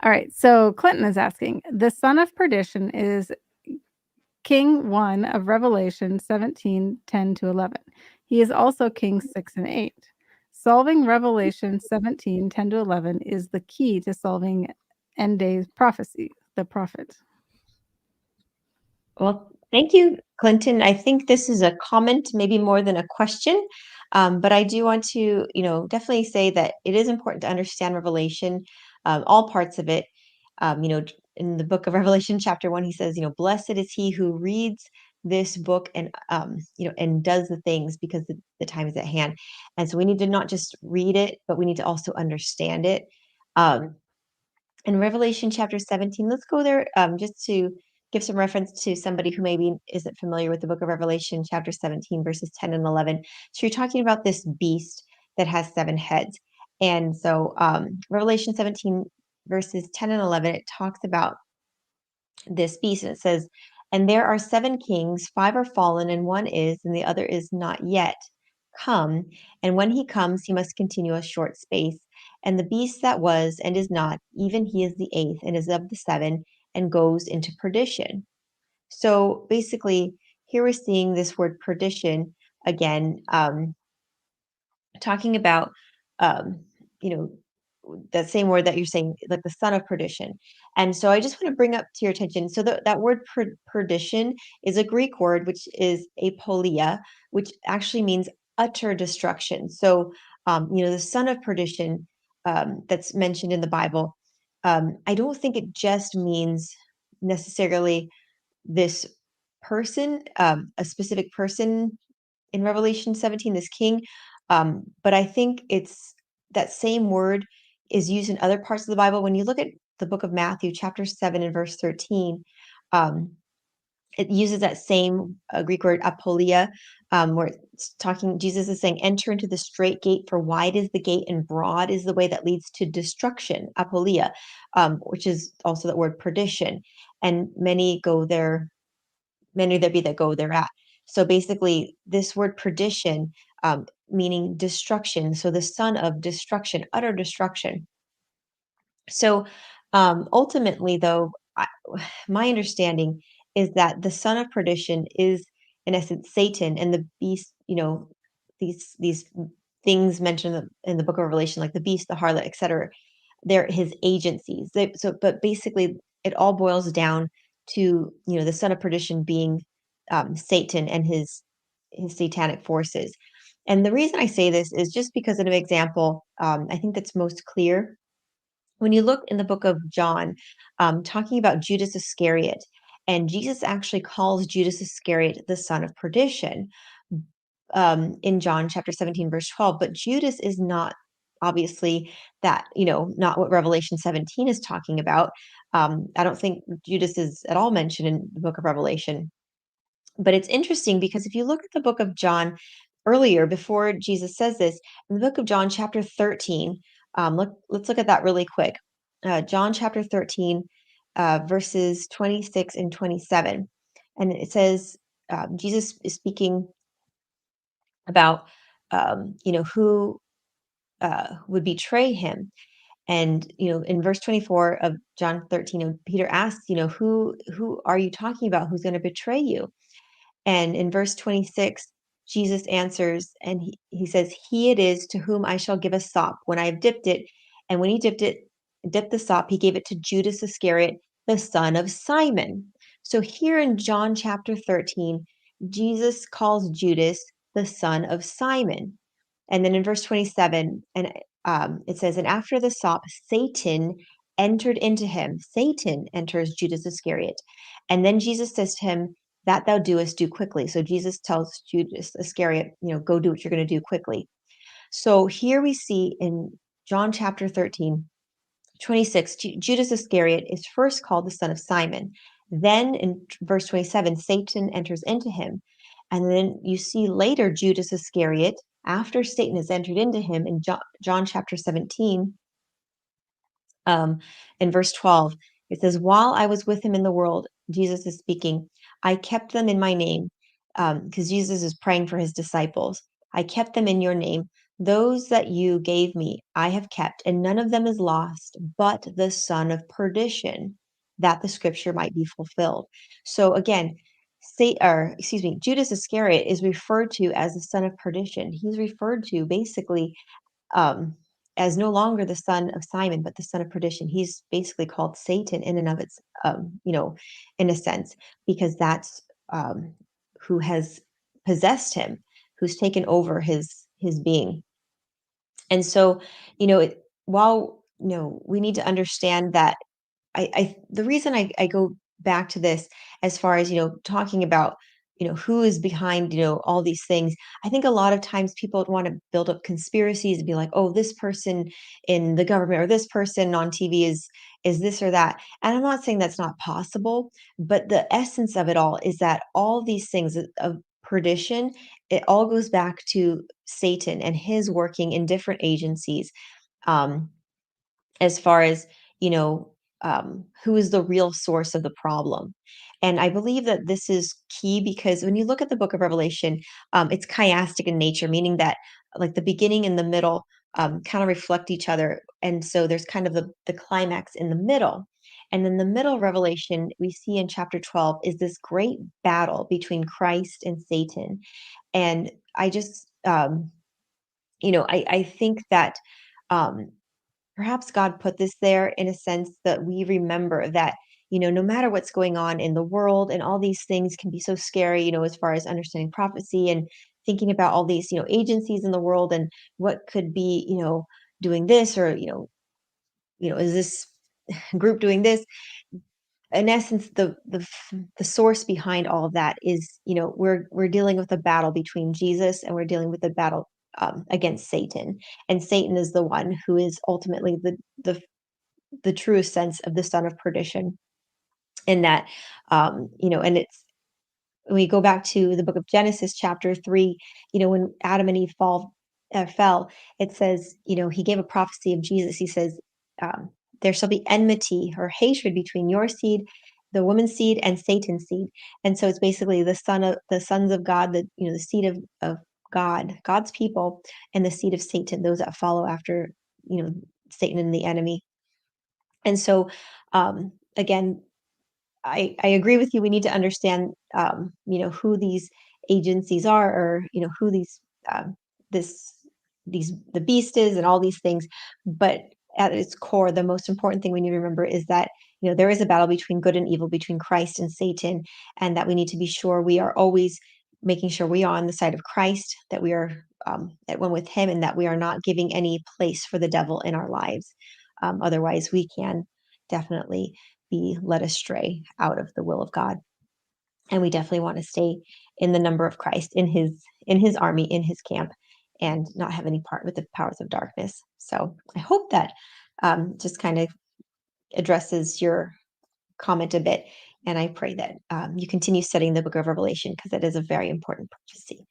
All right. So Clinton is asking, the son of perdition is King 1 of Revelation 17:10-11. He is also King 6 and 8. Solving Revelation 17:10-11 is the key to solving end days prophecy, the prophet. Well, thank you, Clinton. I think this is a comment, maybe more than a question. But I do want to, definitely say that it is important to understand Revelation, all parts of it. In the book of Revelation, chapter 1, he says, blessed is he who reads this book and, and does the things because the time is at hand. And so we need to not just read it, but we need to also understand it. Um, in Revelation chapter 17, let's go there just to give some reference to somebody who maybe isn't familiar with the book of Revelation, chapter 17, verses 10 and 11. So you're talking about this beast that has 7 heads. And so Revelation 17, verses 10 and 11, it talks about this beast, and it says, and there are 7 kings, 5 are fallen, and one is, and the other is not yet come. And when he comes, he must continue a short space. And the beast that was and is not, even he is the 8th, and is of the 7, and goes into perdition. So basically, here we're seeing this word perdition again, talking about, um, you know, that same word that you're saying, like the son of perdition. And so I just want to bring up to your attention. So that word perdition is a Greek word, which is apolia, which actually means utter destruction. So, the son of perdition that's mentioned in the Bible, I don't think it just means necessarily this person, a specific person in Revelation 17, this king. But I think it's that same word is used in other parts of the Bible. When you look at the book of Matthew, chapter 7 and verse 13, um, it uses that same Greek word apolia, where it's talking, Jesus is saying, enter into the straight gate, for wide is the gate and broad is the way that leads to destruction, apolia, which is also that word perdition. And many there be that go thereat. So basically, this word perdition, meaning destruction. So the son of destruction, utter destruction. So ultimately, though, my understanding is that the son of perdition is, in essence, Satan and the beast. These things mentioned in the book of Revelation, like the beast, the harlot, etc. They're his agencies. But basically, it all boils down to the son of perdition being Satan and his satanic forces. And the reason I say this is just because of an example, I think that's most clear when you look in the book of John, talking about Judas Iscariot, and Jesus actually calls Judas Iscariot the son of perdition in John chapter 17, verse 12. But Judas is not obviously that, not what Revelation 17 is talking about. I don't think Judas is at all mentioned in the book of Revelation. But it's interesting because if you look at the book of John earlier, before Jesus says this, in the book of John, chapter 13, let's look at that really quick. John chapter 13, verses 26 and 27. And it says, Jesus is speaking about, who would betray him. And, in verse 24 of John 13, Peter asks, who are you talking about? Who's going to betray you? And in verse 26, Jesus answers and he says, he it is to whom I shall give a sop when I have dipped it. And when he dipped the sop, he gave it to Judas Iscariot, the son of Simon. So here in John chapter 13, Jesus calls Judas the son of Simon. And then in verse 27, and it says, and after the sop, Satan entered into him. Satan enters Judas Iscariot. And then Jesus says to him, that thou doest, do quickly. So Jesus tells Judas Iscariot, go do what you're going to do quickly. So here we see in John chapter 13, 26, Judas Iscariot is first called the son of Simon. Then in verse 27, Satan enters into him. And then you see later Judas Iscariot, after Satan has entered into him in John chapter 17, in verse 12, it says, while I was with him in the world, Jesus is speaking, I kept them in my name, because Jesus is praying for his disciples. I kept them in your name, Those that you gave me, I have kept, and none of them is lost, but the son of perdition, that the scripture might be fulfilled. So again, Judas Iscariot is referred to as the son of perdition. He's referred to basically um, as no longer the son of Simon, but the son of perdition. He's basically called Satan in and of its, in a sense, because that's um, who has possessed him, who's taken over his being. And so, while we need to understand that the reason I go back to this as far as, talking about, who is behind, all these things. I think a lot of times people want to build up conspiracies and be like, oh, this person in the government or this person on TV is this or that. And I'm not saying that's not possible, but the essence of it all is that all these things of perdition, it all goes back to Satan and his working in different agencies. Um, as far as you know who is the real source of the problem. And I believe that this is key because when you look at the book of Revelation, it's chiastic in nature, meaning that like the beginning and the middle kind of reflect each other, and so there's kind of the climax in the middle. And then the middle revelation we see in chapter 12 is this great battle between Christ and Satan. And I just I think that um perhaps God put this there in a sense that we remember that, no matter what's going on in the world, and all these things can be so scary, as far as understanding prophecy and thinking about all these, agencies in the world and what could be, doing this, or, is this group doing this? In essence, the source behind all of that is, we're dealing with a battle between Jesus, and we're dealing with a battle against Satan. And Satan is the one who is ultimately the truest sense of the son of perdition. In that, and it's when we go back to the book of Genesis, chapter 3, when Adam and Eve fell, it says, he gave a prophecy of Jesus. He says, um, there shall be enmity or hatred between your seed, the woman's seed, and Satan's seed. And so it's basically the sons of God, the seed of God, God's people, and the seed of Satan, those that follow after, Satan and the enemy. And so, again, I agree with you. We need to understand, who these agencies are, or who um, this the beast is, and all these things. But at its core, the most important thing we need to remember is that there is a battle between good and evil, between Christ and Satan, and that we need to be sure we are always making sure we are on the side of Christ, that we are at one with Him, and that we are not giving any place for the devil in our lives. Otherwise, we can definitely be led astray out of the will of God. And we definitely want to stay in the number of Christ, in his army, in his camp, and not have any part with the powers of darkness. So I hope that just kind of addresses your comment a bit. And I pray that you continue studying the book of Revelation, because it is a very important prophecy.